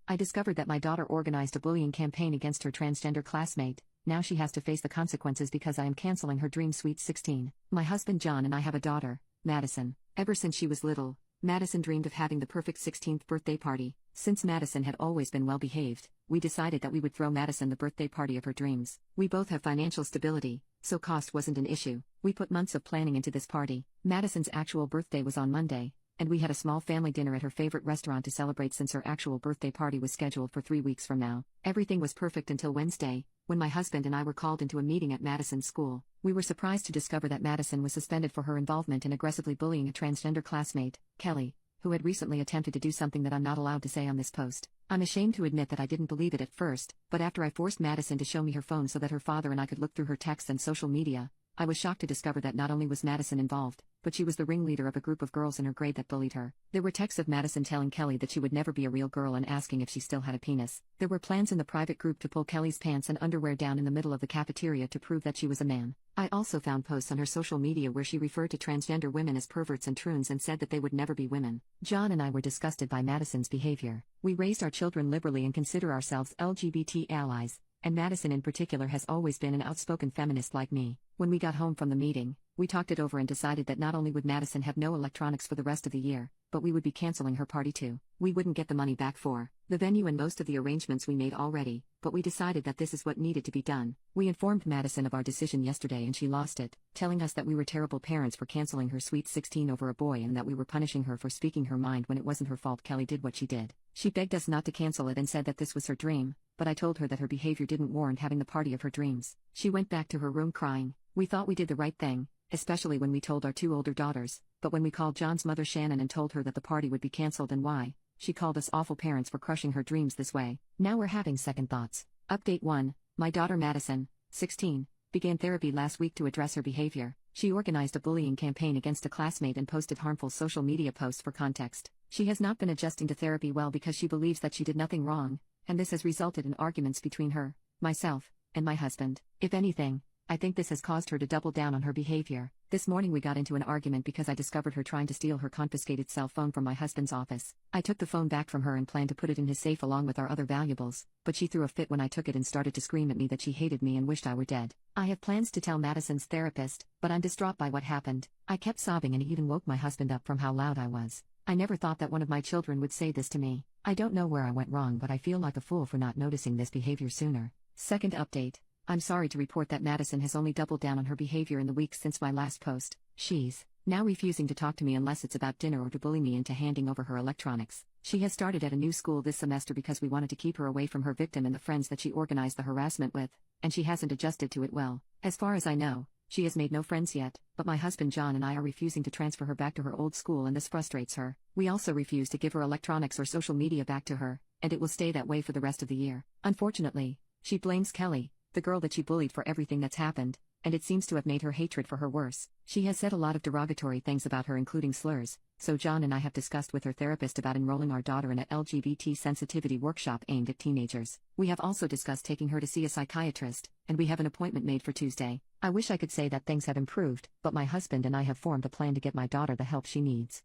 I discovered that my daughter organized a bullying campaign against her transgender classmate. Now she has to face the consequences because I am canceling her dream sweet 16. My husband John and I have a daughter, Madison. Ever since she was little, Madison dreamed of having the perfect 16th birthday party. Since Madison had always been well behaved, we decided that we would throw Madison the birthday party of her dreams. We both have financial stability, so cost wasn't an issue. We put months of planning into this party. Madison's actual birthday was on Monday, and we had a small family dinner at her favorite restaurant to celebrate since her actual birthday party was scheduled for 3 weeks from now. Everything was perfect until Wednesday, when my husband and I were called into a meeting at Madison's school. We were surprised to discover that Madison was suspended for her involvement in aggressively bullying a transgender classmate, Kelly, who had recently attempted to do something that I'm not allowed to say on this post. I'm ashamed to admit that I didn't believe it at first, but after I forced Madison to show me her phone so that her father and I could look through her texts and social media, I was shocked to discover that not only was Madison involved, but she was the ringleader of a group of girls in her grade that bullied her. There were texts of Madison telling Kelly that she would never be a real girl and asking if she still had a penis. There were plans in the private group to pull Kelly's pants and underwear down in the middle of the cafeteria to prove that she was a man. I also found posts on her social media where she referred to transgender women as perverts and troons and said that they would never be women. John and I were disgusted by Madison's behavior. We raised our children liberally and consider ourselves LGBT allies, and Madison in particular has always been an outspoken feminist like me. When we got home from the meeting, we talked it over and decided that not only would Madison have no electronics for the rest of the year, but we would be canceling her party too. We wouldn't get the money back for the venue and most of the arrangements we made already, but we decided that this is what needed to be done. We informed Madison of our decision yesterday and she lost it, telling us that we were terrible parents for canceling her sweet 16 over a boy and that we were punishing her for speaking her mind when it wasn't her fault. Kelly did what she did. She begged us not to cancel it and said that this was her dream, but I told her that her behavior didn't warrant having the party of her dreams. She went back to her room crying. We thought we did the right thing, especially when we told our 2 older daughters, but when we called John's mother Shannon and told her that the party would be cancelled and why, she called us awful parents for crushing her dreams this way. Now we're having second thoughts. Update 1. My daughter Madison, 16, began therapy last week to address her behavior. She organized a bullying campaign against a classmate and posted harmful social media posts for context. She has not been adjusting to therapy well because she believes that she did nothing wrong, and this has resulted in arguments between her, myself, and my husband. If anything, I think this has caused her to double down on her behavior. This morning we got into an argument because I discovered her trying to steal her confiscated cell phone from my husband's office. I took the phone back from her and planned to put it in his safe along with our other valuables, but she threw a fit when I took it and started to scream at me that she hated me and wished I were dead. I have plans to tell Madison's therapist, but I'm distraught by what happened. I kept sobbing and it even woke my husband up from how loud I was. I never thought that one of my children would say this to me. I don't know where I went wrong, but I feel like a fool for not noticing this behavior sooner. Second update. I'm sorry to report that Madison has only doubled down on her behavior in the weeks since my last post. She's now refusing to talk to me unless it's about dinner or to bully me into handing over her electronics. She has started at a new school this semester because we wanted to keep her away from her victim and the friends that she organized the harassment with, and she hasn't adjusted to it well. As far as I know, she has made no friends yet, but my husband John and I are refusing to transfer her back to her old school and this frustrates her. We also refuse to give her electronics or social media back to her, and it will stay that way for the rest of the year. Unfortunately, she blames Kelly, the girl that she bullied, for everything that's happened, and it seems to have made her hatred for her worse. She has said a lot of derogatory things about her, including slurs, so John and I have discussed with her therapist about enrolling our daughter in an LGBT sensitivity workshop aimed at teenagers. We have also discussed taking her to see a psychiatrist, and we have an appointment made for Tuesday. I wish I could say that things have improved, but my husband and I have formed a plan to get my daughter the help she needs.